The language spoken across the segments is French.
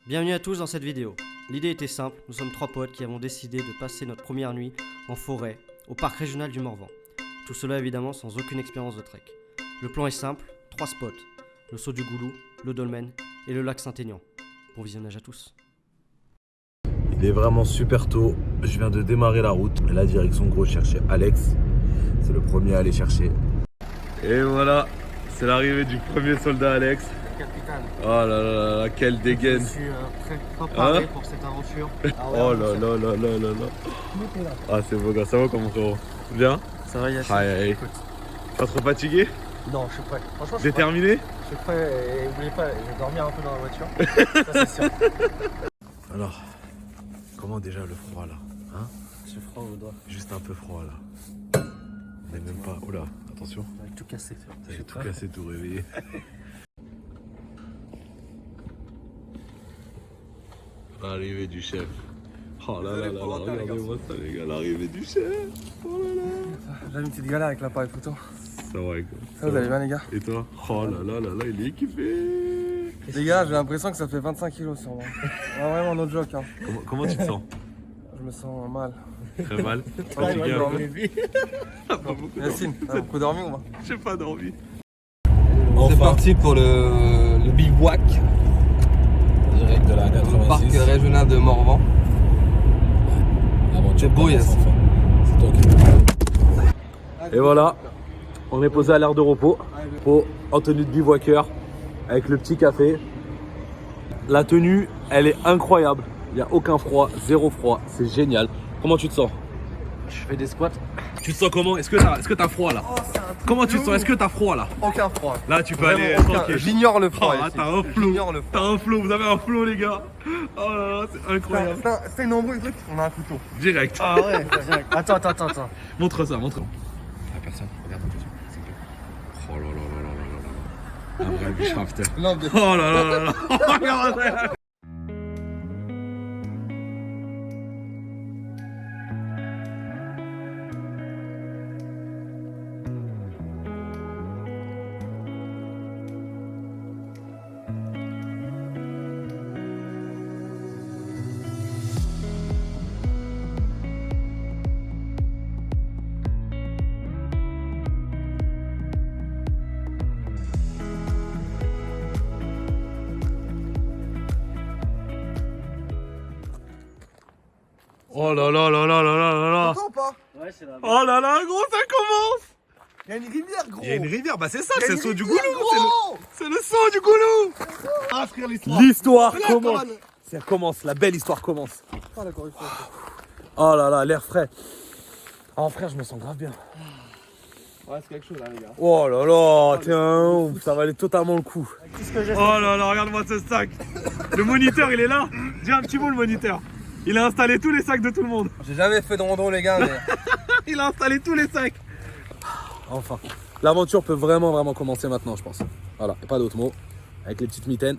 Bienvenue à tous dans cette vidéo. L'idée était simple, nous sommes trois potes qui avons décidé de passer notre première nuit en forêt, au parc régional du Morvan. Tout cela évidemment sans aucune expérience de trek. Le plan est simple, 3 spots, le saut du Goulou, le dolmen et le lac Saint-Aignan. Bon visionnage à tous. Il est vraiment super tôt, je viens de démarrer la route. Et là, direction gros chercher Alex. C'est le premier à aller chercher. Et voilà, c'est l'arrivée du premier soldat Alex. Capitaine. Oh là là là, quelle dégaine. Je suis très préparé Hein pour cette aventure. Oh là là là là là là. Ah c'est beau gars, ça va comment frérot? Bien? Ça va Yacine? Aïe aïe. Écoute. Pas trop fatigué? Non, je suis prêt. Franchement, je suis prêt. Déterminé? Je suis prêt et n'oubliez pas, je vais dormir un peu dans la voiture. Ça c'est sûr. Alors, comment déjà le froid là? Hein? J'ai froid au doigt. Juste un peu froid là. On n'est même pas... Oula, attention. On va tout casser. J'ai tout cassé, tout réveillé. L'arrivée du chef. Oh là là là là, regardez-moi ça les gars, l'arrivée du chef. Oh là là. J'avais une petite galère avec l'appareil photo. Ça va quoi. Ça vous allez bien les gars? Et toi? Oh là là là là, il est équipé. Les gars, j'ai l'impression que ça fait 25 kilos sur moi. Ah, vraiment no joke hein. Comment tu te sens? Je me sens mal. Très mal. Fatigué un peu. Pas beaucoup dormi. Yacine, t'as beaucoup dormi ou pas? J'ai pas dormi. C'est parti pour le bivouac. Direct de la Dans le parc 86. régional de Morvan. C'est beau, Yass. C'est toi qui... Et voilà, on est posé à l'aire de repos en tenue de bivouaqueur avec le petit café. La tenue, elle est incroyable. Il n'y a aucun froid, zéro froid, c'est génial. Comment tu te sens? Je fais des squats. Tu te sens comment? Est-ce que t'as froid là? Comment tu te sens? Est-ce que t'as froid là? Aucun froid. Là tu peux Vraiment aller aucun. tranquille. J'ignore le froid. Ah, ici. t'as un flow. J'ignore le froid. T'as un flow, vous avez un flow les gars. Oh là là, c'est incroyable. C'est une embrouille, truc. On a un couteau. Direct. Ah ouais, attends. Montre ça, montre. La personne, regarde mon question, s'il te plaît. Oh là là là là là là là. Un vrai bushcrafter. Non, mais... Oh là là là là. Regarde ça. Oh là là là là là là là là. Content ou pas? Ouais, c'est la Oh là là, gros, ça commence. Il y a une rivière, gros. Il y a une rivière, bah c'est ça, Il y a c'est le une saut du rivière, Goulou. gros. C'est le saut du Goulou. Ah, frère, l'histoire. L'histoire Frère, commence. comment- Ça commence, la belle histoire commence. Ah, d'accord, il faut. Oh là là, l'air frais. Oh frère, je me sens grave bien. Ouais, c'est quelque chose là, les gars. Oh là là, tiens, ça valait totalement le coup. Qu'est-ce que j'ai fait? Oh là là, regarde-moi ce sac. Le moniteur, il est là. Dis un petit mot, le moniteur. Il a installé tous les sacs de tout le monde. J'ai jamais fait de rando, les gars, mais. Il a installé tous les sacs. Enfin, l'aventure peut vraiment commencer maintenant, je pense. Voilà, et pas d'autres mots. Avec les petites mitaines.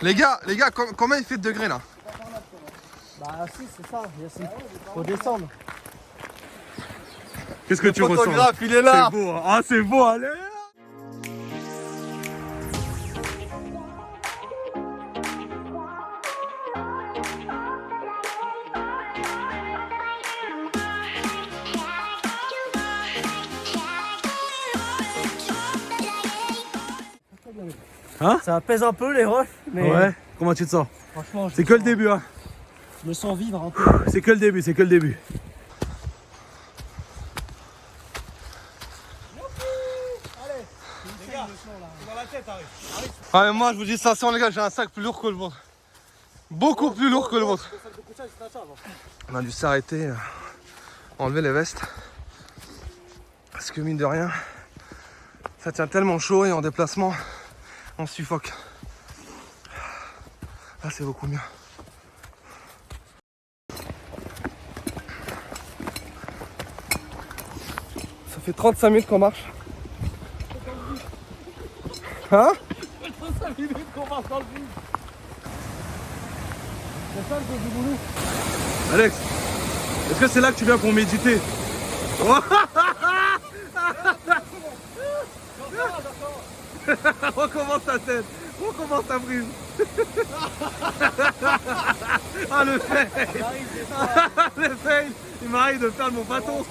Les gars, combien il fait de degrés là? Bah si, c'est ça, Yacine. Faut descendre. Qu'est-ce que tu ressens? Photographe, il est là. C'est beau, hein. Ah c'est beau, allez. Hein? Ça pèse un peu les refs, mais Ouais, comment tu te sens? franchement, C'est que le début, hein. je me sens vivre un peu. C'est que le début, c'est que le début. Ah, mais moi je vous dis ça, les gars, j'ai un sac plus lourd que le vôtre. Beaucoup plus lourd que le vôtre. On a dû s'arrêter, enlever les vestes. Parce que mine de rien, ça tient tellement chaud et en déplacement, on suffoque. Là c'est beaucoup mieux. Ça fait 35 minutes qu'on marche. Hein? 35 minutes qu'on marche dans le vide. C'est ça le jeu du boulot. Alex, est-ce que c'est là que tu viens pour méditer? Recommence ta tête. Recommence ta prise. Ah le fail. Le fail. Il m'arrive de perdre mon bâton.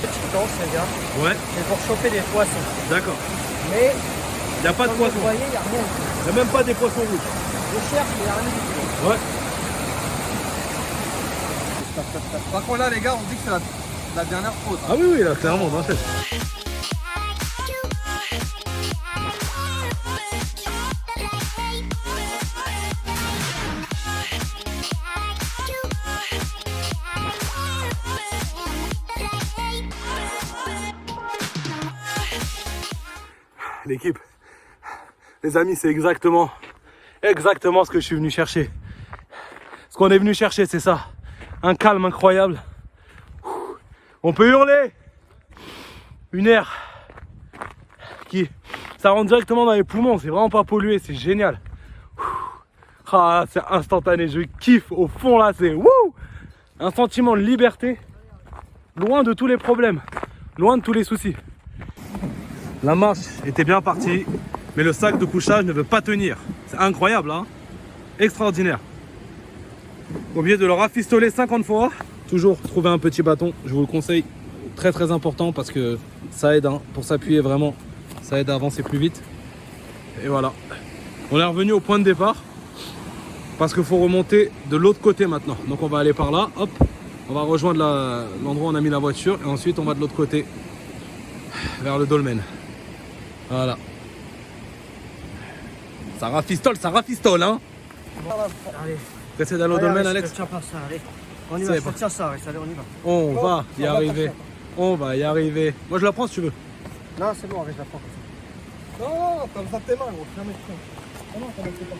Petite danse, les gars, Ouais, c'est pour choper des poissons. d'accord. Mais Il n'y a pas de comme poisson. vous voyez, il n'y a rien. Il n'y a même pas des poissons rouges. Je cherche, mais il n'y a rien du tout. Ouais. Par contre là les gars, on dit que c'est la dernière faute. Ah oui, oui, là, clairement, dans la tête. L'équipe, les amis, c'est exactement ce que je suis venu chercher. Ce qu'on est venu chercher, c'est ça. Un calme incroyable. On peut hurler. Une air qui, ça rentre directement dans les poumons. C'est vraiment pas pollué, c'est génial. Ah, c'est instantané. Je kiffe au fond là. C'est wouh, un sentiment de liberté, loin de tous les problèmes, loin de tous les soucis. La marche était bien partie, mais le sac de couchage ne veut pas tenir. C'est incroyable, hein? Extraordinaire. Oubliez de le rafistoler 50 fois. Toujours trouver un petit bâton, je vous le conseille. Très très important parce que ça aide hein, pour s'appuyer vraiment. Ça aide à avancer plus vite. Et voilà. On est revenu au point de départ. Parce qu'il faut remonter de l'autre côté maintenant. Donc on va aller par là, hop. On va rejoindre l'endroit où on a mis la voiture. Et ensuite on va de l'autre côté. Vers le dolmen. Voilà. Ça rafistole hein. Allez. T'essaies d'aller au dolmen, Alex? Tiens pas ça, allez. On y va, je tiens ça, allez, on y va. On va y arriver. On va y arriver. Moi je la prends si tu veux. Non, c'est bon, allez, je la prends comme ça. Non, comme ça tes mains gros, jamais de ça. Oh non, ça va pas.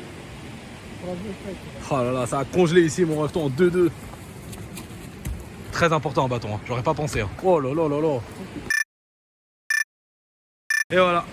Oh là là, ça a congelé ici mon retour en 2-2. Très important un bâton, hein. J'aurais pas pensé. Hein. Oh là là là là. Et voilà.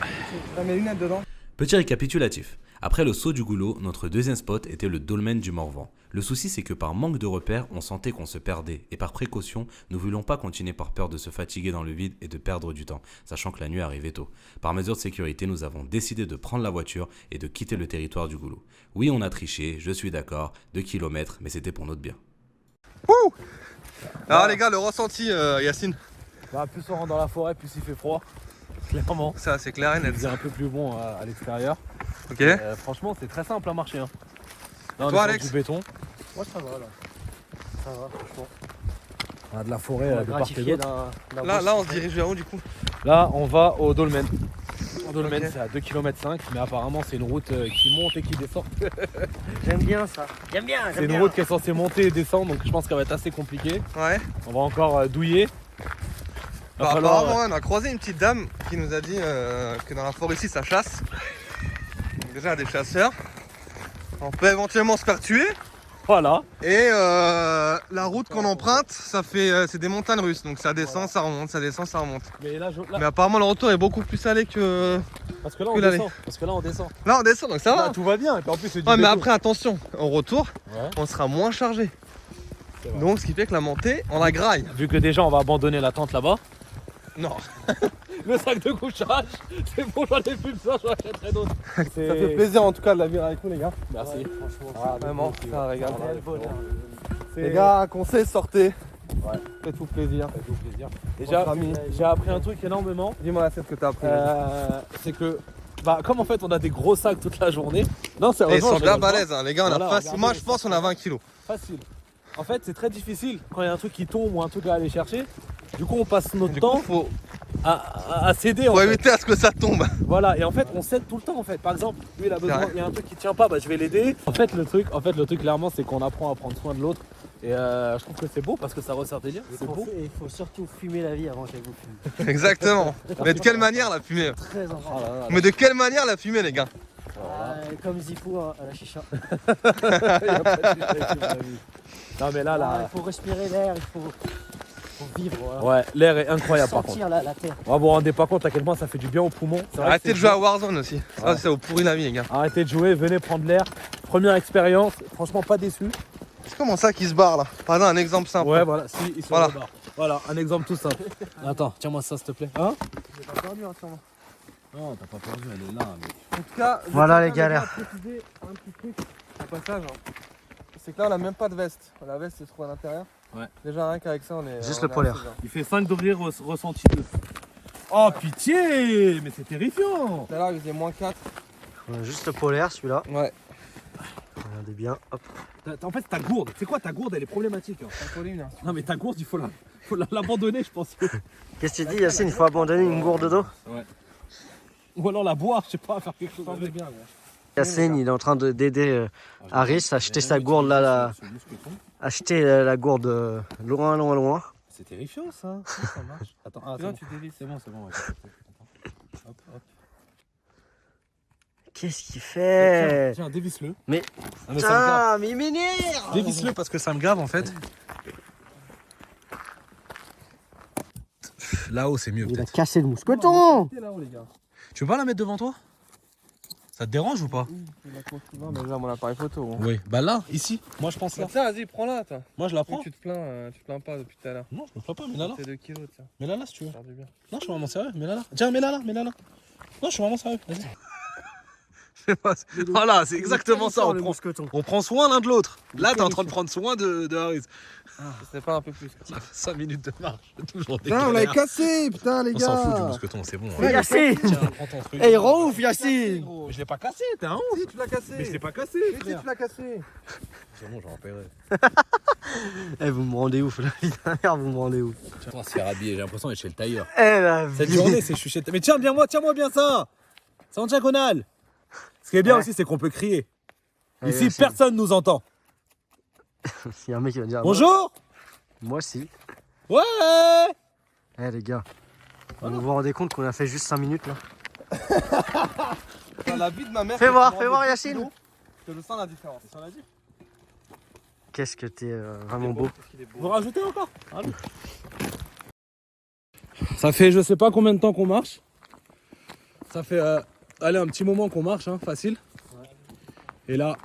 T'as mes lunettes dedans. Petit récapitulatif. Après le saut du goulot, notre deuxième spot était le dolmen du Morvan. Le souci c'est que par manque de repères, on sentait qu'on se perdait et par précaution, nous ne voulions pas continuer par peur de se fatiguer dans le vide et de perdre du temps, sachant que la nuit arrivait tôt. Par mesure de sécurité, nous avons décidé de prendre la voiture et de quitter le territoire du goulot. Oui, on a triché, je suis d'accord, 2 km, mais c'était pour notre bien. Wouh! Alors les gars, le ressenti Yacine, Bah, plus on rentre dans la forêt, plus il fait froid. Clairement. ça c'est clair et net. C'est un peu plus bon à l'extérieur. Ok. Franchement, c'est très simple à marcher. Hein. Là, on Toi, est sur Alex? du béton. Moi, ça va, là. Ça va, franchement. On a de la forêt de part et Gratifié d'autre. Là on se dirige vers où du coup? Là, on va au dolmen. Au dolmen, Ok. c'est à 2,5 km, mais apparemment, c'est une route qui monte et qui descend. J'aime bien ça. J'aime bien, C'est une route qui est censée monter et descendre, donc je pense qu'elle va être assez compliquée. Ouais. On va encore douiller. Bah, apparemment, ouais, on a croisé une petite dame qui nous a dit que dans la forêt ici ça chasse. Donc, déjà des chasseurs. On peut éventuellement se faire tuer. Voilà. Et la route qu'on emprunte, ça fait c'est des montagnes russes. Donc ça descend, ça remonte, ça descend, ça remonte. Mais là, Mais apparemment le retour est beaucoup plus salé que. parce que là, que on l'aller. descend. Parce que là, on descend. Là on descend donc ça Là, va. tout va bien. Et puis en plus, c'est du Ouais mais béton. après attention, au retour, Ouais. on sera moins chargé. C'est vrai. Donc ce qui fait que la montée, on la graille. Vu que déjà, on va abandonner la tente là-bas. Non. Le sac de couchage, c'est bon, j'en ai plus besoin, j'en achèterai d'autres. Ça fait plaisir en tout cas de la vivre avec vous les gars. Merci. franchement. Vraiment, c'est un régal. Les Les gars, un conseil, sortez. Ouais. Faites-vous plaisir. Faites-vous plaisir. Déjà, J'ai appris un truc énormément. dis-moi la scène que t'as appris. C'est que, bah, comme en fait on a des gros sacs toute la journée. Non, Et ils sérieusement, sont je bien rigole pas. balèzes hein. Les gars, on a Voilà, facile. regardez Moi les je pense qu'on a 20 kilos. Facile. En fait, c'est très difficile quand il y a un truc qui tombe ou un truc à aller chercher. Du coup, on passe notre Du temps coup, faut à céder. En faut fait. éviter à ce que ça tombe. Voilà, et en fait, on cède tout le temps. En fait, par exemple, lui, il a besoin, Ouais. il y a un truc qui tient pas, bah, je vais l'aider. En fait, le truc, clairement, c'est qu'on apprend à prendre soin de l'autre. Et je trouve que c'est beau parce que ça resserre des liens. C'est beau. Il faut surtout fumer la vie avant qu'elle vous fume. Exactement. Mais de quelle manière la fumer? Très important. Oh là là là. Mais de quelle manière la fumer les gars? Comme Zipou hein, à la chicha. Il y a pas de suite avec la vie. Non, mais là, Il là. faut respirer l'air, il faut vivre. Voilà. Ouais, l'air est incroyable par contre. Sentir la terre. Vous vous rendez pas compte à quel point ça fait du bien aux poumons. C'est vrai Arrêtez que de c'est jouer à beau. Warzone aussi. Ça, Ouais. c'est au pourri la vie les gars. Arrêtez de jouer, venez prendre l'air. Première expérience, franchement pas déçu. C'est comment ça qui se barre là? Par exemple, un exemple simple. Ouais, voilà, si, ils sont Voilà. là-bas. Voilà, un exemple tout simple. Attends, tiens-moi ça s'il te plaît. Hein? J'ai pas perdu, hein, sûrement. Non, t'as pas perdu, elle est là. Mais... En tout cas, je Voilà, tiens les galères. à préciser un petit truc au passage. C'est que là, on a même pas de veste. La veste se trouve à l'intérieur. Ouais. Déjà, rien qu'avec ça, on est. Juste on le est polaire. assez bien. Il fait 5 degrés ressenti 2. Oh pitié! Mais c'est terrifiant! Tout à l'heure, il faisait moins 4. On a juste le polaire, celui-là. Ouais. Regardez bien. Hop. En fait, ta gourde, c'est quoi ta gourde? Elle est problématique. Hein. T'en connais une, hein. Non, mais ta gourde, il faut l'abandonner, je pense. Qu'est-ce que tu dis, Yacine? Il faut abandonner une gourde d'eau? Ou alors la boire, je sais pas, faire quelque chose Ça avec. fait bien, gros. Yacine, il est en train d'aider Harris à acheter sa gourde là. Acheter la gourde loin, loin, loin. C'est terrifiant ça. Ça marche. Attends, ah, Là, bon. tu dévisses. C'est bon, c'est bon. Ouais. Hop, hop. Qu'est-ce qu'il fait? Tiens, dévisse-le. Mais Ah, mais ça me gave. putain, mais il m'énerve! Dévisse-le parce que ça me gave en fait. Là-haut, c'est mieux Il a peut-être. cassé le mousqueton! T'es là-haut, les gars. Tu veux pas la mettre devant toi? Ça te dérange ou pas? Non, mais là, mon appareil photo. Gros. Oui. Bah là, ici. Moi, je pense là. Bah, tiens, vas-y, prends-la, toi. Moi, je la prends. Tu te plains pas depuis tout à l'heure. Non, je me plains pas, mais là, là. C'est 2 kilos, tiens. Mais là, là, si tu veux. Ça fait du bien. Non, je suis vraiment sérieux. Mais là, là. Tiens, mets là, là, mets là, là. Non, je suis vraiment sérieux. Vas-y. Voilà, c'est exactement ça. On prend soin l'un de l'autre. Là, t'es en train de prendre soin de Harris. C'est pas un peu plus. Ça fait 5 minutes de marche. Toujours des Putain, on l'a galères. cassé, putain, les On gars. s'en fout du mousqueton, c'est bon. Hey, Yacine! Tiens, prends ton truc. Eh, il rend ouf, Yacine! Mais je l'ai pas cassé, t'es un ouf. Si, tu l'as cassé. Mais je l'ai pas cassé, Si, frère. tu l'as cassé. C'est bon, j'en paierai. Eh, vous me rendez ouf, la vie dernière, vous me rendez ouf. On va se faire habiller, j'ai l'impression d'être chez le tailleur. Eh, la Cette vie. journée, c'est je suis chez le tailleur. Mais tiens-moi bien ça. C'est en diagonale. Ce qui est bien Ouais. aussi, c'est qu'on peut crier. Eh, Ici, Yacine. personne nous entend. S'il y a un mec qui va dire Bonjour. moi si. Ouais. Eh, les gars, vous vous rendez compte qu'on a fait juste 5 minutes là? Dans la vie de ma mère. Fais quand voir, tu fais manges voir, des Yacine. kilos, Je le sens la différence. Qu'est-ce que t'es vraiment beau. Vous rajoutez encore? Allez. Ça fait je sais pas combien de temps qu'on marche. Ça fait allez, un petit moment qu'on marche, hein, facile. Et là,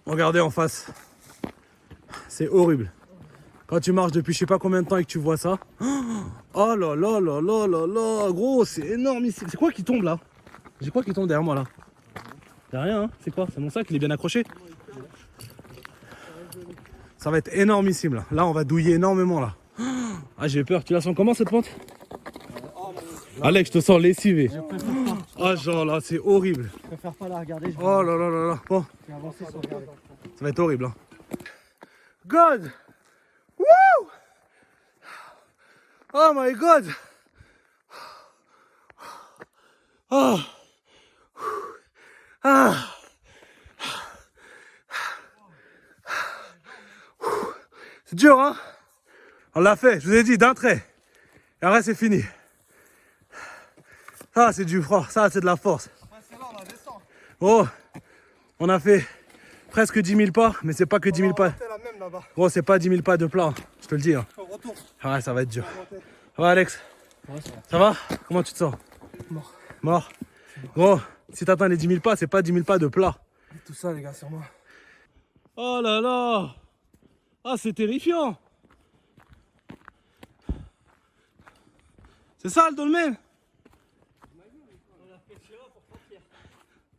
regardez en face. C'est horrible. Quand tu marches depuis je sais pas combien de temps et que tu vois ça. Oh là là là là là là. Gros, c'est énorme ici. C'est quoi qui tombe là? J'ai quoi qui tombe derrière moi là? Y'a rien, hein? C'est quoi? C'est mon sac, il est bien accroché. Ça va être énormissime là. Là, on va douiller énormément là. Ah, j'ai peur. Tu la sens comment cette pente? Alex, je te sens lessivé. Ah, genre là, c'est horrible. Je préfère pas la regarder, Oh là là là là. Bon, vais avancer sans regarder. ça va être horrible. Hein. God! Woo! Oh my God! Ah. Ah! C'est dur, hein? On l'a fait, je vous ai dit, d'un trait. Et après, c'est fini. Ça, c'est du froid. Ça, c'est de la force. Oh, on a fait presque 10 000 pas, mais c'est pas que 10 000 pas. C'est la même là-bas. Gros, c'est pas 10 000 pas de plat, je te le dis. Hein. Retour. Ah ouais, ça va être dur. Ça va, Alex? Ça va? Comment tu te sens? Mort. Mort? Gros, si t'atteins les 10 000 pas, c'est pas 10 000 pas de plat. Tout ça, les gars, sur moi. Oh là là! Ah, c'est terrifiant! C'est ça le dolmen?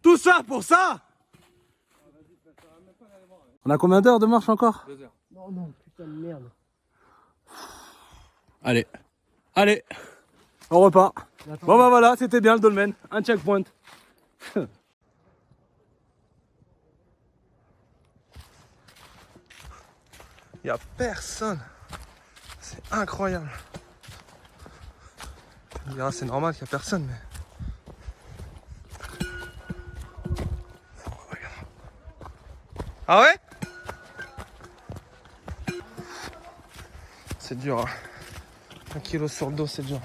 Tout ça pour ça? On a combien d'heures de marche encore? 2 heures. Non, non, putain de merde. Allez, allez, on repart. Bon bah voilà, c'était bien le dolmen, un checkpoint. Il n'y a personne. C'est incroyable. Tu me diras, c'est normal qu'il n'y a personne, mais. Ah ouais? C'est dur, hein. 1 kilo sur le dos, c'est dur.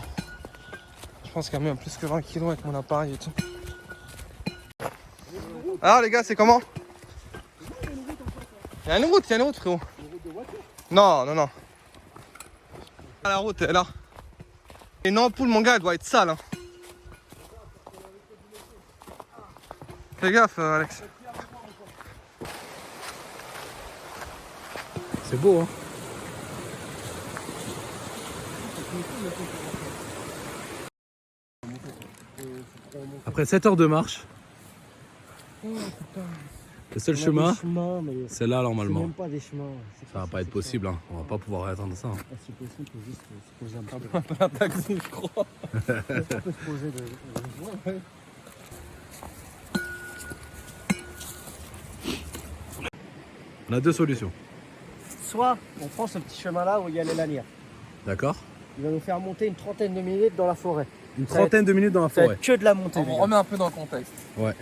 Je pense qu'il y a même plus que 20 kilos avec mon appareil et tout. Alors les gars, c'est comment? Il y a une route, frérot. Non, non, non. La route est là. Et une ampoule, mon gars, elle doit être sale. Hein. Fais gaffe, Alex. C'est beau, hein. Après 7 heures de marche, le seul chemin, c'est là normalement. Même pas des chemins. Ça va pas être possible, hein. On va pas pouvoir attendre ça. Hein. C'est possible, faut juste se poser un petit Un peu un taxi, je crois. peu. On peut se poser de... On a deux solutions. Soit on prend ce petit chemin là où il y a les lanières. D'accord. Il va nous faire monter une trentaine de minutes dans la forêt. Une Ça va trentaine de minutes dans la Ça va forêt. être que de la montée. On les gars. remet un peu dans le contexte. Ouais.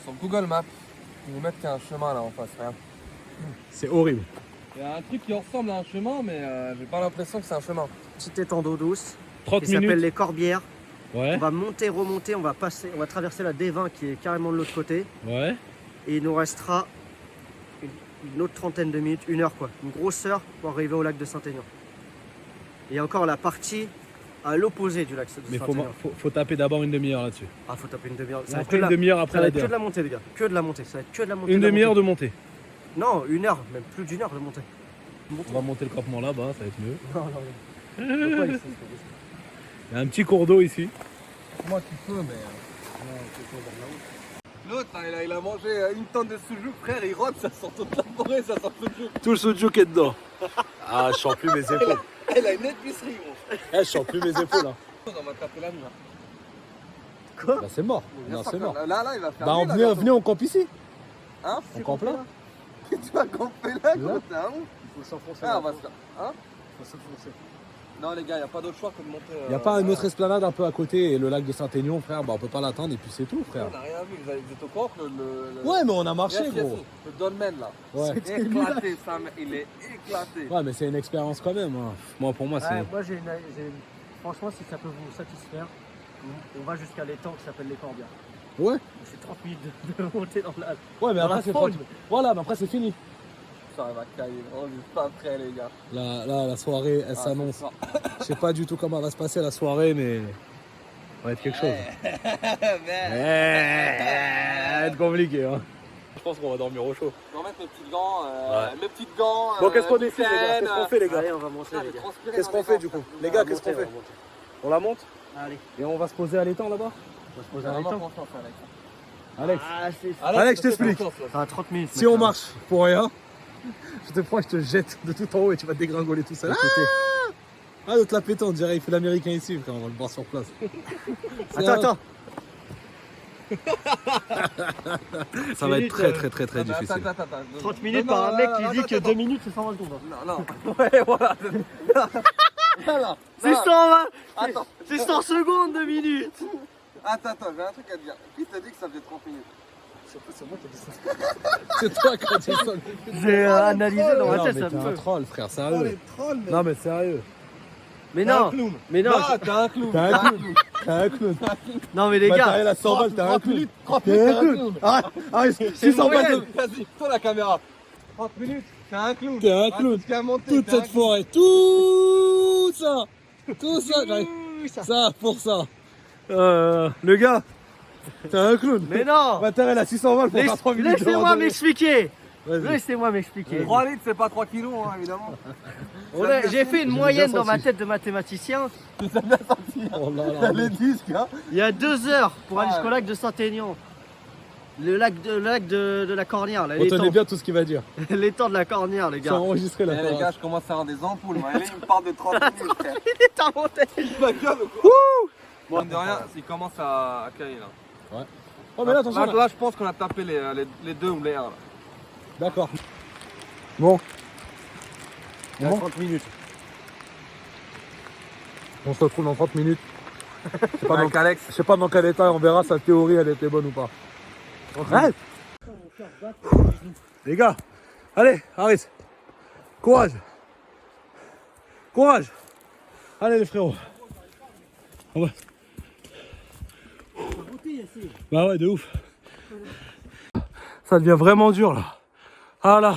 Sur Google Maps, ils nous mettent qu'il y a un chemin là en face. Regarde. C'est horrible. Il y a un truc qui ressemble à un chemin, mais j'ai pas l'impression que c'est un chemin. Petit étang d'eau douce 30 qui s'appelle minutes. les Corbières. Ouais. On va monter, remonter, on va traverser la D20 qui est carrément de l'autre côté. Ouais. Et il nous restera une autre trentaine de minutes, une heure quoi. Une grosse heure pour arriver au lac de Saint-Aignan. Et encore la partie à l'opposé du lac de Mais Saint-Aignan. faut taper d'abord une demi-heure là-dessus. Ah, faut taper une demi-heure. Ça On va être fait que une demi-heure après ça va la être que de dernière. la montée les gars. Que de la montée. Ça va être que de la montée. Une de la demi-heure montée. de montée. Non, une heure, même plus d'une heure de montée. On va monter le campement là-bas, ça va être mieux. Non, non, non. Faut pas ici, c'est pas possible. Il y a un petit cours d'eau ici. Moi tu peux, mais. L'autre, il a mangé une tonne de soujou, frère, il rote, ça sort toute la forêt, ça sort soujou. Tout le soudjouk est dedans. Ah, je sens plus mes épaules. Elle a une épicerie, gros. Je sens plus mes épaules. Hein. On va taper la nuit. Quoi? Bah, c'est mort. Non, c'est mort. Là, il va faire. Bah, nuit, là, venez, bientôt. venez, on campe ici. Hein? On campe là. Tu vas camper là, gros, t'es un ouf. Il faut s'enfoncer. Ah, on va se faire. Hein? Il faut s'enfoncer. Non, les gars, y a pas d'autre choix que de monter. Il n'y a pas une autre esplanade un peu à côté et le lac de Saint-Aignan, frère. Bah, on peut pas l'attendre et puis c'est tout, frère. On n'a rien vu, vous êtes au courant que le. Ouais, mais on a marché, Yes, yes, gros. le dolmen là. Ouais. Il est éclaté, Sam, il est éclaté. Ouais, mais c'est une expérience quand même. Hein. Moi, pour moi, c'est. Ouais, moi franchement, si ça peut vous satisfaire, on va jusqu'à l'étang qui s'appelle les Corbières. Ouais. C'est 30 minutes de montée dans la. Ouais, mais Dans après, la c'est faune. Voilà, mais après, c'est fini. Ça va cailler, on est pas prêts, les gars. Là, la soirée, elle s'annonce. c'est ça. Je sais pas du tout comment va se passer la soirée, mais. Ça va être quelque chose. Ça va être compliqué, hein. Je pense qu'on va dormir au chaud. Je vais remettre mes petits gants. Ouais. Mes petites gants. Bon, qu'est-ce qu'on décide, les gars? Qu'est-ce qu'on fait, les gars? Allez, on va monter, les gars. Qu'est-ce qu'on fait, du coup? Les gars, qu'est-ce qu'on fait? On la monte? Allez, Et on va se poser à l'étang là-bas? on va se poser à Vraiment l'étang. confiance, Alex. Alex, Ah, c'est Alex, je t'explique. ça. 30 minutes. Si on marche pour rien, je te prends, je te jette de tout en haut et tu vas dégringoler tout seul. Ah, l'autre la pétante, on dirait il fait l'américain ici, frère, on va le voir sur place. Attends. Ça va être très difficile. Attends. 30 minutes Non, par un non, mec non, qui non, dit que attends. 2 minutes c'est 120 secondes. Non. Ouais, voilà. Voilà. C'est 120. Attends. C'est 100 secondes, 2 minutes. Attends, j'ai un truc à te dire. Qui t'a dit que ça faisait 30 minutes? C'est moi qui ai dit ça. C'est toi qui as dit ça. J'ai analysé dans ma Non, tête, mais ça t'es me un peut. troll, frère, sérieux. trolls, Non, mais sérieux. Mais non, mais non, Ah, t'es un clown. T'es un clown. T'es un clown. non, mais les Matériel gars, à 100 balles, t'es un clown. 30 T'es minutes, un t'es un clown. clown. Arrête, 600 balles. Vas-y, toi la caméra. 30 minutes, t'es un clown. T'es un Ah, clown. tout ce qui a monté, Toute t'es un cette forêt, tout ça, j'arrive. ça. Ça, pour ça. Le gars, t'es un clown. Mais non, Matériel à 600 balles pour faire 3 minutes. de laissez-moi randonnée. m'expliquer. Vas-y. Laissez-moi m'expliquer. 3 litres, c'est pas 3 kilos, hein, évidemment. J'ai fait une J'ai moyenne bien dans ma senti. tête de mathématicien. Oh là là. Les disques, hein. Il y a 2 heures pour aller Ouais. jusqu'au lac de Saint-Aignan. Le lac de la Cornière, là, Retenez bien tout ce qu'il va dire. l'étang de la Cornière, les C'est gars. enregistré là. Eh, les gars, je commence à avoir des ampoules. Moi, allez, il me parle de 30 minutes, frère. Il est en montée. Ma gueule, ou quoi? Bon, de rien, il commence à cailler, là. Oh, mais là, attention. Là, je pense qu'on a tapé les 2 ou les 1, là. D'accord. Bon. Il y a Bon. 30 minutes. On se retrouve dans 30 minutes. Avec Alex. Je sais pas dans quel état, on verra sa théorie, elle était bonne ou pas. Ouais. Les gars, allez, Harris. Courage. Courage. Allez les frérots. On va. Bah ouais, de ouf. Ça devient vraiment dur là. Ah là.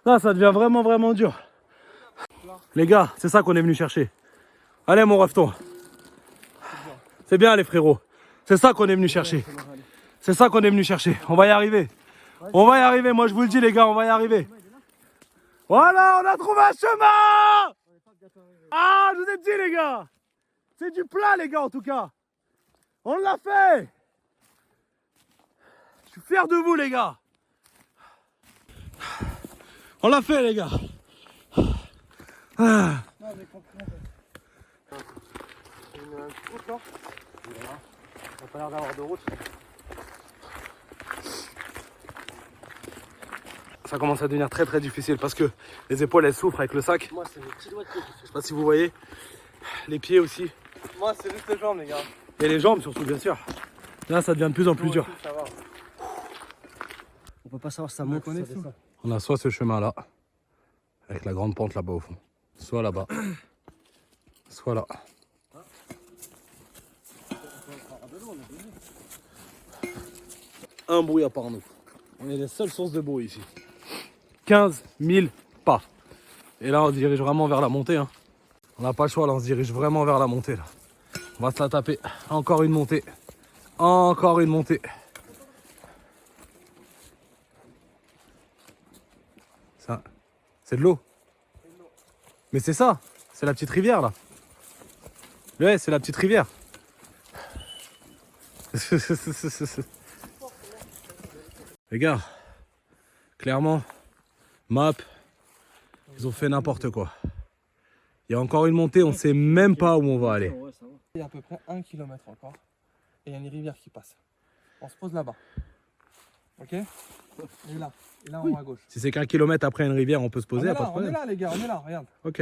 Là, ça devient vraiment dur. Les gars, c'est ça qu'on est venu chercher. Allez mon refton. C'est bien les frérots. C'est ça qu'on est venu chercher. C'est ça qu'on est venu chercher. On va y arriver. On va y arriver, moi je vous le dis les gars, on va y arriver. Voilà, on a trouvé un chemin. Ah, je vous ai dit les gars. C'est du plat les gars en tout cas. On l'a fait. Je suis fier de vous les gars. On l'a fait les gars. Ah. On a pas l'air d'avoir de route. Ça commence à devenir très difficile parce que les épaules elles souffrent avec le sac. Moi, c'est mes petits doigts de pied. Je sais pas si vous voyez. Les pieds aussi. Moi, c'est juste les jambes, les gars. Et les jambes surtout bien sûr. Là ça devient de plus en plus dur. Ça va. On peut pas savoir si ça monte ou si ça descend. On a soit ce chemin là, avec la grande pente là-bas au fond, soit là-bas, soit là. Un bruit à part nous. On est les seules sources de bruit ici. 15 000 pas. Et là on se dirige vraiment vers la montée. Hein. On n'a pas le choix là, on se dirige vraiment vers la montée là. On va se la taper. Encore une montée. Encore une montée. Ça, c'est de l'eau. Mais c'est ça, c'est la petite rivière là. Ouais, c'est la petite rivière. Les gars, clairement, map, ils ont fait n'importe quoi. Il y a encore une montée, on ne sait même pas où on va aller. Il y a à peu près 1 km encore. Et il y a une rivière qui passe. On se pose là-bas. Ok? Et là en haut à gauche. Si c'est qu'un kilomètre après une rivière, on peut se poser, On est pas de là, problème. les gars, on est là, regarde. Ok,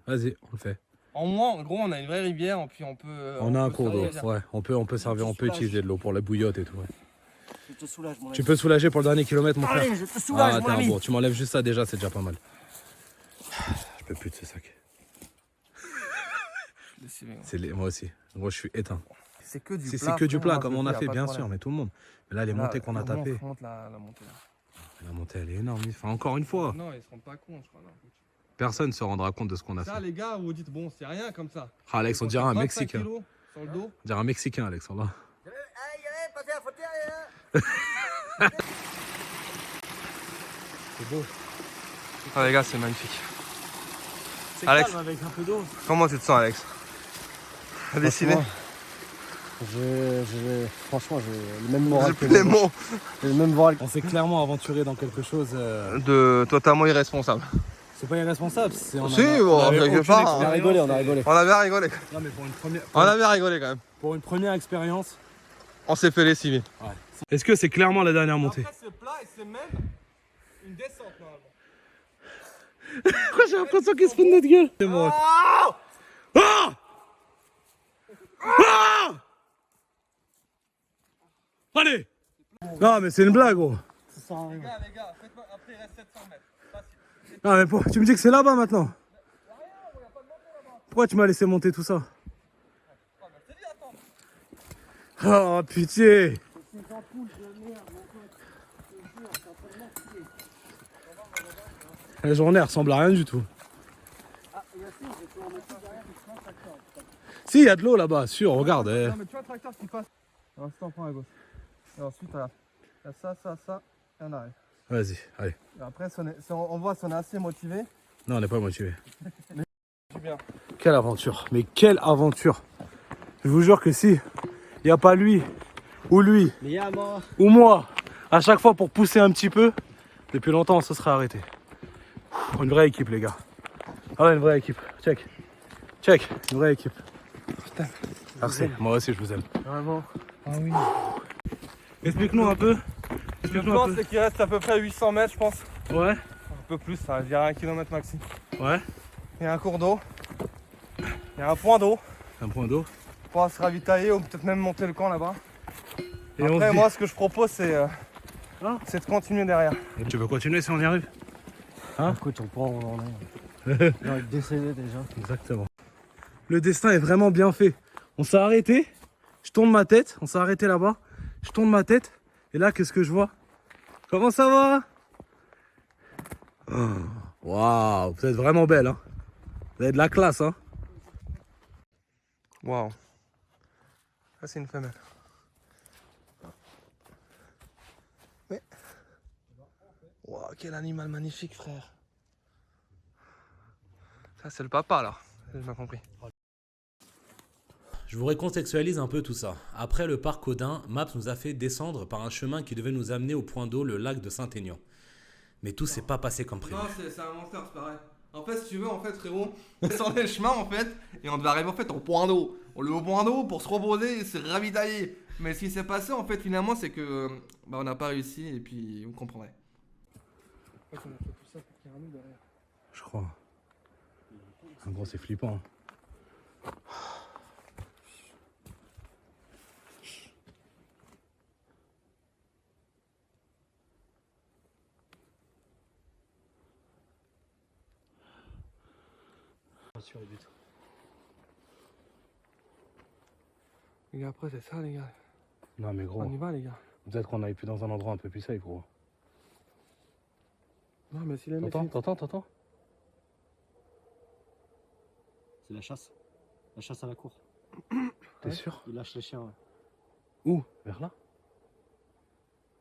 vas-y, on le fait. En gros, on a une vraie rivière, puis on peut. On a un peut cours d'eau, servir. ouais. On peut servir, on peut utiliser de l'eau pour la bouillotte et tout. Ouais. Je te soulage, mon ami. Tu peux soulager pour le dernier kilomètre, mon frère. Allez, je te soulage, Ah, mon t'es un ami. bon. Tu m'enlèves juste ça déjà, c'est déjà pas mal. Je peux plus de ce sac. Moi aussi. Moi, je suis éteint. C'est que du Si plat. c'est que du frère, plat, moi, comme je on te a dis, fait, y a pas bien de sûr, problème. mais tout le monde. Mais là, les Là, montées qu'on a remonte, tapées. remonte la montée là. La montée, elle est énorme. Enfin, encore une fois, Non, ils se rendent pas compte, je crois. Non. personne ne se rendra compte de ce qu'on a Ça, fait. les gars, vous dites, bon, c'est rien comme ça. Ah, Alex, on dirait un 25 Mexicain. kilos sur le dos. On dirait un Mexicain, Alex, là. C'est beau. Ah, les gars, c'est magnifique. C'est Alex. calme avec un peu d'eau. Comment tu te sens, Alex? Dessiné. Franchement, j'ai le même moral J'ai que plus les vous. mots. J'ai le même moral. On s'est clairement aventuré dans quelque chose. De totalement irresponsable. C'est pas irresponsable. Si, Si, bon, quelque part, On a rigolé, on a rigolé. On avait rigolé. Non, mais pour une première, On avait rigolé quand même. pour une première expérience. On s'est fait lessiver. Est-ce que c'est clairement la dernière montée? c'est plat et c'est même une descente normalement. Pourquoi j'ai l'impression qu'il se fout de notre gueule? C'est moi. Ah! Ah! Allez! Non, mais c'est une blague, gros. Les gars, faites-moi. Après, il reste 700 mètres. Facile. Non, mais tu me dis que c'est là-bas maintenant? Pourquoi tu m'as laissé monter tout ça? Oh, pitié! La journée elle ressemble à rien du tout. Si, il y a de l'eau là-bas, sûr, regarde. Non, mais tu vois le tracteur qui passe. Alors, ensuite, on prend à gauche. Et ensuite, il y a ça, et on arrive. Vas-y, allez. Et après, on voit si on est assez motivé. Non, on n'est pas motivé. C'est bien. Quelle aventure, mais quelle aventure! Je vous jure que si il n'y a pas lui, ou lui, Mais y'a moi. ou moi, à chaque fois pour pousser un petit peu, depuis longtemps on se serait arrêté. Une vraie équipe, les gars. Ah ouais, une vraie équipe. Check. Check, une vraie équipe. Putain. Merci, moi aussi je vous aime. Vraiment. Ah oui. Explique-nous un peu. Le Explique-nous plan, un peu. c'est qu'il reste à peu près 800 mètres, je pense. Ouais, Un peu plus, ça, je dirais 1 km maxi. ouais. Il y a un cours d'eau. Il y a un point d'eau. Un point d'eau. On pourra se ravitailler ou peut-être même monter le camp là-bas. Et on se Après, dit- moi, ce que je propose, c'est Hein de continuer derrière. Tu veux continuer si on y arrive? Hein? Écoute, on prend, on en est. J'ai envie de décéder déjà. Exactement. Le destin est vraiment bien fait. On s'est arrêté, je tourne ma tête, on s'est arrêté là-bas, je tourne ma tête, et là, qu'est-ce que je vois? Comment ça va? Oh, waouh, vous êtes vraiment belle, hein? Vous avez de la classe, hein? Waouh. Ça, c'est une femelle. Mais. Waouh, quel animal magnifique, frère. Ça, c'est le papa là. J'ai pas compris. Je vous recontextualise un peu tout ça. Après le parc Caudin, Maps nous a fait descendre par un chemin qui devait nous amener au point d'eau, le lac de Saint-Aignan. Mais tout s'est pas passé comme prévu. Non, c'est un menteur, c'est pareil. En fait, si tu veux, frérot, on descendait le chemin en fait, et on devait arriver en fait au point d'eau. On est au point d'eau pour se reposer et se ravitailler. Mais ce qui s'est passé en fait finalement, c'est que on n'a pas réussi et puis vous comprendrez. Je crois. En gros, c'est flippant. Les gars, après c'est ça les gars. Non mais gros, On y va les gars. peut-être qu'on aille plus dans un endroit un peu plus safe, gros. Non mais si les mecs... T'entends C'est la chasse. La chasse à la cour. T'es sûr? Il lâche les chiens, ouais. Où? Vers là?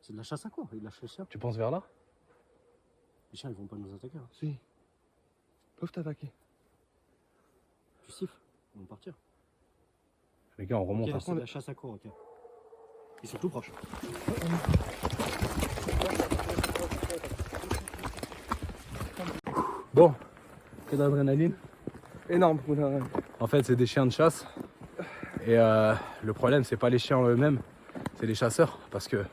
C'est de la chasse à cour, il lâche les chiens. Tu penses vers là? Les chiens, ils vont pas nous attaquer. Hein. Si. Ils peuvent t'attaquer. Tu siffles, ils vont partir. Les gars, on remonte. Ok, Hein. c'est de la chasse à cour, ok. Ils sont tout proches. Bon, que d'adrénaline. Énorme. En fait, c'est des chiens de chasse. Et le problème, c'est pas les chiens eux-mêmes, c'est les chasseurs. Parce que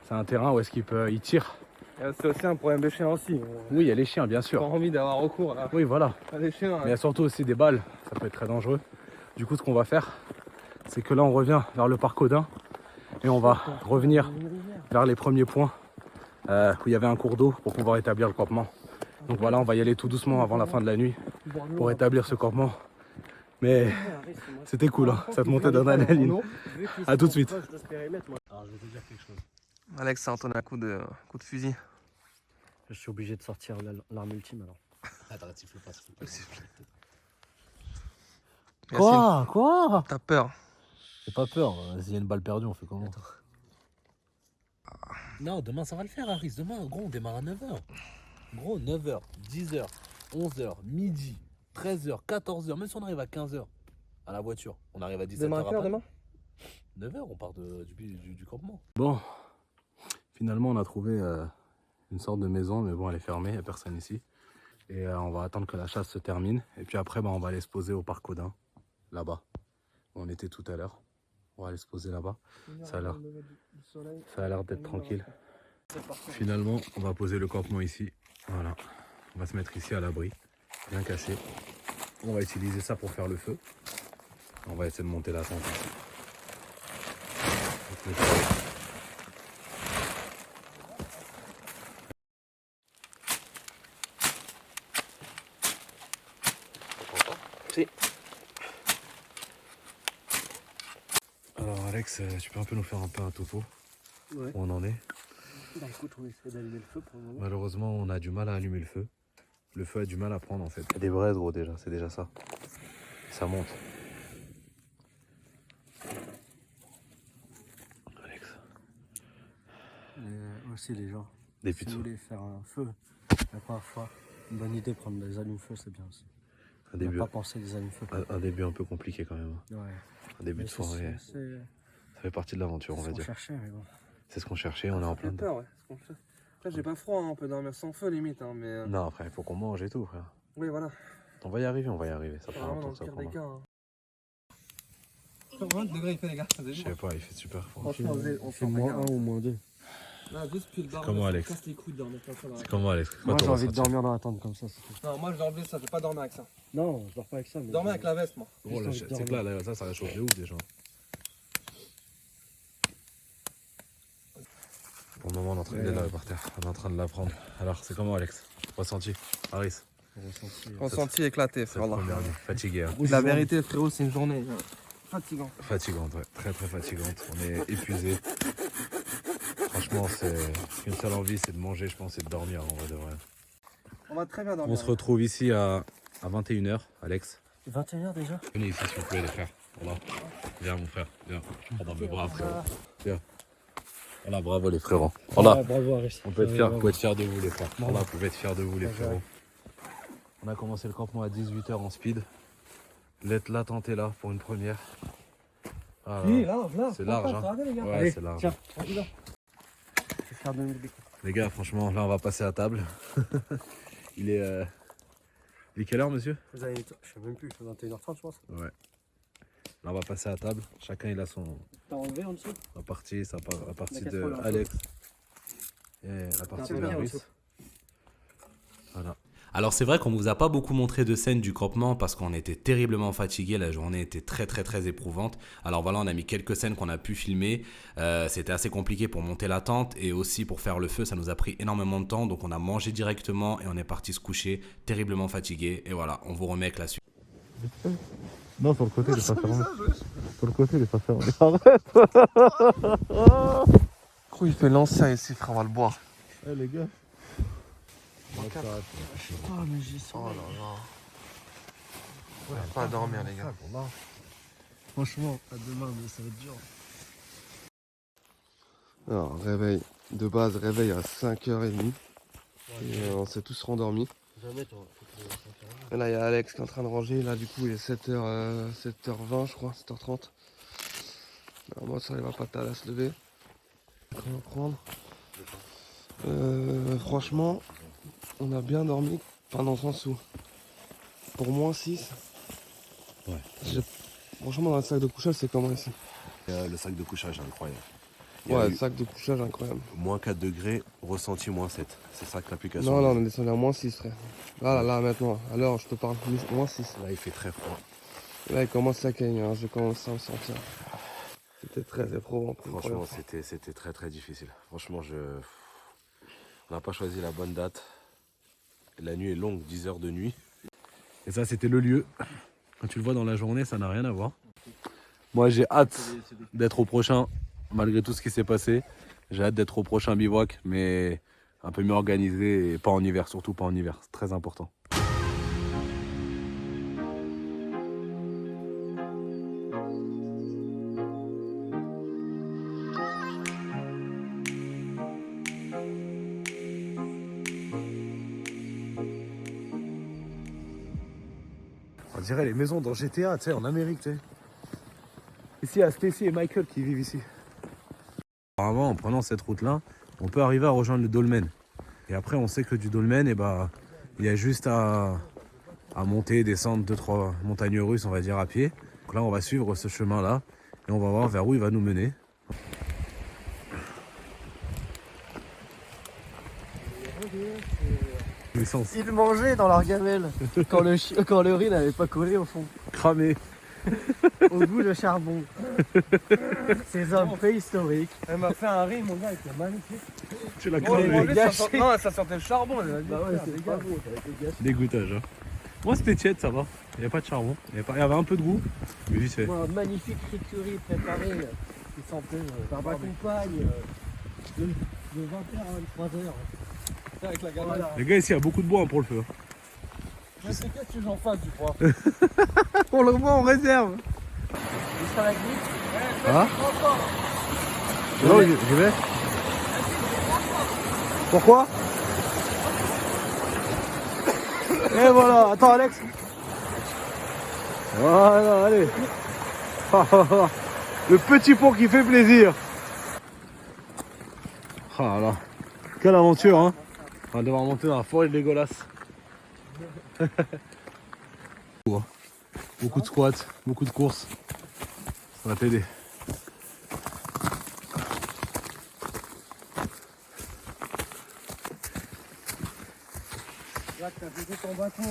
c'est un terrain où est-ce qu'ils tirent. C'est aussi un problème de chien aussi. Oui, il y a les chiens, bien Pas sûr. envie d'avoir recours à Oui, voilà. des chiens. Mais il y a surtout aussi des balles. Ça peut être très dangereux. Du coup, ce qu'on va faire, c'est que là, on revient vers le parc Caudin. Et on va revenir vers les premiers points où il y avait un cours d'eau pour pouvoir établir le campement. Donc voilà, on va y aller tout doucement avant la fin de la nuit pour établir ce campement. Mais c'était cool, hein. Cette montée d'adrénaline. A tout de suite. Alors, je vais te dire quelque chose. Alex s'est entonné un coup de fusil. Je suis obligé de sortir l'arme ultime alors. Attends, siffle pas. Yacine, Quoi? t'as peur? J'ai pas peur. S'il y a une balle perdue, on fait comment? Non, demain ça va le faire, Aris. Demain, gros, on démarre à 9h. Gros, 9h, 10h, 11h, midi, 13h, 14h, même si on arrive à 15h à la voiture, on arrive à 17h. Demain à quelle heure demain? 9h, on part du campement. Bon, finalement, on a trouvé une sorte de maison, mais bon, elle est fermée, il n'y a personne ici. Et on va attendre que la chasse se termine. Et puis après, on va aller se poser au parc Caudin, là-bas. Où on était tout à l'heure. On va aller se poser là-bas. Ça a l'air d'être tranquille. Finalement, on va poser le campement ici. Voilà. On va se mettre ici à l'abri, bien caché. On va utiliser ça pour faire le feu. On va essayer de monter la tente. Si. Alors Alex, tu peux un peu nous faire un topo? Ouais. Où on en est? Bah écoute, on essaie d'allumer le feu pour le moment. Malheureusement, on a du mal à allumer le feu. Le feu a du mal à prendre en fait. Il y a des braises gros déjà, c'est déjà ça. Ça monte. Alex. Aussi les gens. Des Si putes. vous voulez faire un feu, la première fois, une bonne idée, prendre des allumes-feu, c'est bien aussi. Un On début, n'a pas pensé des allumes-feu. un début un peu compliqué quand même. Ouais. Un début de soirée. Ça fait partie de l'aventure, on va dire. Chercher, mais bon. C'est ce qu'on cherchait, on est en plein dedans. peur, ouais. Après, j'ai pas froid, hein. On peut dormir sans feu limite, hein, mais. Non, après, il faut qu'on mange et tout, frère. Oui, voilà. On va y arriver, on va y arriver. Ça prend Vraiment un dans temps, le ça pire prend. des cas. Hein. 20 degrés il fait, les gars. Vous avez Je vu? sais pas, il fait super froid. Franchement, on fait moins 1 ou moins 2. Là, juste puis le dormir. comment, ça me Alex? casse les couilles de dormir comme ça. C'est comment, Alex? Quoi Moi ton j'ai envie de ressenti? dormir dans la tente comme ça. C'est tout. Non, moi je vais enlever ça, je vais pas dormir avec ça. Non, je dors pas avec ça. Mais Dormir avec la veste, moi. Gros, là, c'est que là, ça réchauffe de ouf déjà. Pour le moment, on est en train de là par terre. On est en train de la prendre. Alors, c'est comment, Alex? Ressenti? Aris? Ressenti éclaté, C'est frère. la première nuit. Fatigué, hein. La vérité, frérot, c'est une journée fatigante. Fatigante, ouais. Très très fatigante. On est épuisé. Franchement, c'est une seule envie, c'est de manger, je pense, et de dormir en vrai de vrai. On va très bien dormir. On se retrouve ici à 21h, Alex. 21h déjà. Venez ici s'il vous plaît les frères. Voilà. Viens mon frère, viens. On mes bras frérot. Viens. Voilà, bravo les frérots. Voilà. Bravo Aris. On peut être fiers de vous les frères. Voilà, vous pouvez être fiers de vous les frérots. On a commencé le campement à 18h en speed. L'attente est là pour une première. Ah, là, c'est large. Hein. Ouais, allez, c'est large. Tiens, les gars, franchement, là, on va passer à table. Il est quelle heure, monsieur? Je sais même plus, 21h30, je pense. Ouais. Là, on va passer à table. Chacun, il a son. T'as enlevé en dessous? La partie de Alex. Et la partie de Fabrice. Voilà. Alors c'est vrai qu'on ne vous a pas beaucoup montré de scènes du campement parce qu'on était terriblement fatigués, la journée était très éprouvante. Alors voilà, on a mis quelques scènes qu'on a pu filmer, c'était assez compliqué pour monter la tente et aussi pour faire le feu, ça nous a pris énormément de temps. Donc on a mangé directement et on est parti se coucher, terriblement fatigué. Et voilà, on vous remet avec la suite. Non, sur le côté, il est pas fermé. Sur le côté, il est pas fermé. Arrête. Il fait l'ancien ici, frère, on va le boire. Eh les gars. Oh, mais j'y sens. Oh là là. Ouais, pas à dormir, les gars. Franchement, à demain, mais ça va être dur. Alors, réveil. De base, réveil à 5h30. Et on s'est tous rendormis. Et là, il y a Alex qui est en train de ranger. Là, du coup, il est 7h20, je crois, 7h30. Alors, moi, ça, il va pas tarder à se lever. On va prendre. Franchement, on a bien dormi. Enfin, dans le sens où, pour moins 6, ouais. Franchement, dans le sac de couchage, c'est comment ici? Le sac de couchage, incroyable. Ouais, le sac de couchage, incroyable. Moins 4 degrés, ressenti moins 7. C'est ça que l'application. Non, on est descendu à moins 6, frère. Là, maintenant. Alors, je te parle, moins 6. Là, il fait très froid. Là, il commence à cailler, hein. Je commence à me sentir. C'était très éprouvant. Franchement, c'était très difficile. Franchement, on n'a pas choisi la bonne date. La nuit est longue, 10 heures de nuit. Et ça, c'était le lieu. Quand tu le vois dans la journée, ça n'a rien à voir. Moi, j'ai hâte d'être au prochain, malgré tout ce qui s'est passé. J'ai hâte d'être au prochain bivouac, mais un peu mieux organisé et pas en hiver, surtout pas en hiver. C'est très important. On dirait les maisons dans GTA, tu sais, en Amérique, tu sais. Ici, il y a Stacy et Michael qui vivent ici. Apparemment, en prenant cette route-là, on peut arriver à rejoindre le dolmen. Et après, on sait que du dolmen, il y a juste à monter, descendre 2-3 montagnes russes, on va dire, à pied. Donc là, on va suivre ce chemin-là et on va voir vers où il va nous mener. Ils mangeaient dans leur gamelle quand le riz n'avait pas collé au fond. Cramé. Au goût de charbon. Ces hommes préhistoriques. Elle m'a fait un riz, mon gars, il était magnifique. Tu l'as Oh, cramé. non, ça sentait le charbon. Bah ouais, c'est pas beau, ça a été gâché. Dégoûtage. Hein. Moi, c'était tiède, ça va. Il n'y avait pas de charbon. Il y avait un peu de goût. Mais vite fait. Moi, un magnifique riz de curry préparé qui sentait par ma compagne de 20h à 23h. Avec la gamme. Voilà. Les gars, ici, il y a beaucoup de bois hein, pour le feu. Je sais que tu j'en fasse, tu crois. On le voit, on réserve. Jusqu'à la glisse. Hein? Non, j'y vais. Pourquoi? Et voilà, attends Alex. Voilà, allez. Le petit pont qui fait plaisir. Ah là, quelle aventure hein. On va devoir monter dans la forêt de Légolas. Beaucoup de squats, beaucoup de courses. Ça va t'aider. Là, t'as pété ton bâton.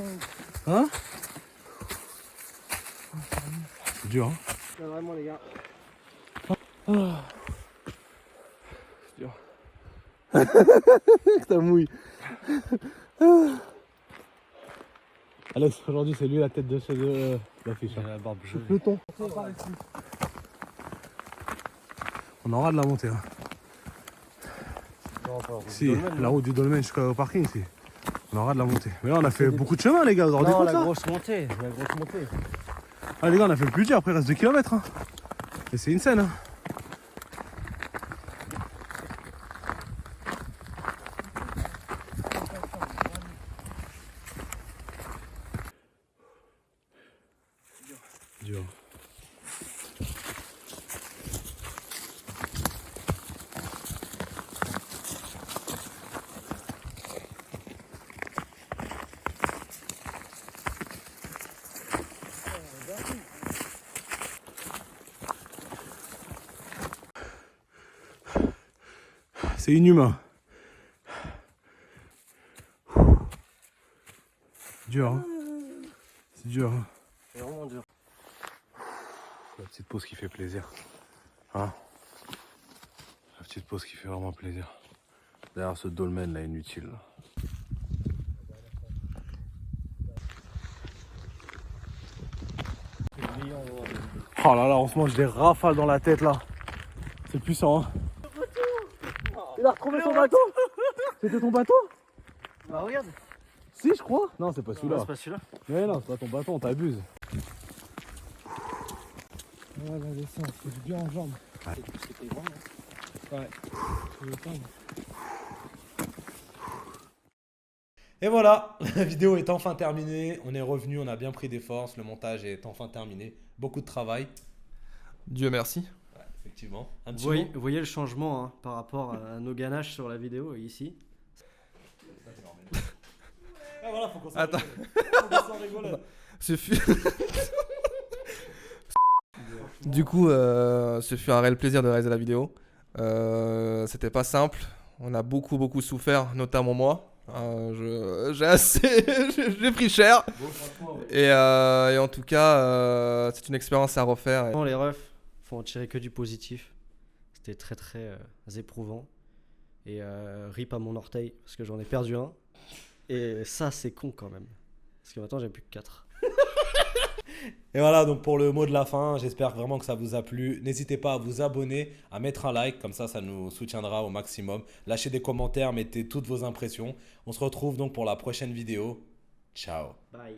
Hein? C'est dur hein. Là, vraiment, les gars. C'est dur. Ta mouille. Alex, aujourd'hui c'est lui la tête de l'affiche. La barbe jaune. Le ton. On aura de la montée. Hein. Si, la route du dolmen jusqu'au parking ici. On aura de la montée. Mais là on a fait beaucoup de chemin les gars, vous vous rendez compte la ça grosse montée, la grosse montée. Ah les gars on a fait le plus dur, après il reste 2 km. Hein. Et c'est une scène. Hein. C'est inhumain. Dur, hein. C'est dur, hein. C'est vraiment dur. La petite pause qui fait plaisir. Hein? La petite pause qui fait vraiment plaisir. Derrière ce dolmen là inutile. Là. Oh là là, on se mange des rafales dans la tête là. C'est puissant, hein. Il a retrouvé son bateau. C'était ton bateau? Bah regarde. Si, je crois. Non, c'est pas celui-là. C'est pas celui-là. Mais non, c'est pas ton bâton, t'abuses. Ouais, la descente, c'est du bien en jambes. C'était grand. Ouais. Et voilà, la vidéo est enfin terminée. On est revenu, on a bien pris des forces. Le montage est enfin terminé. Beaucoup de travail. Dieu merci. Ouais, effectivement. Un Vous petit voyez, mot vous voyez le changement hein, par rapport à nos ganaches sur la vidéo ici. Ah, voilà, faut qu'on s'en Attends. rigole. Ce fut... Du coup, ce fut un réel plaisir de réaliser la vidéo. C'était pas simple. On a beaucoup souffert, notamment moi. J'ai pris cher. Et en tout cas, c'est une expérience à refaire. Les refs, faut en tirer que du positif. C'était très éprouvant. Et rip à mon orteil parce que j'en ai perdu un. Et ça c'est con quand même. Parce que maintenant j'ai plus que 4. Et voilà, donc pour le mot de la fin, j'espère vraiment que ça vous a plu. N'hésitez pas à vous abonner, à mettre un like, comme ça nous soutiendra au maximum. Lâchez des commentaires, mettez toutes vos impressions. On se retrouve donc pour la prochaine vidéo. Ciao. Bye.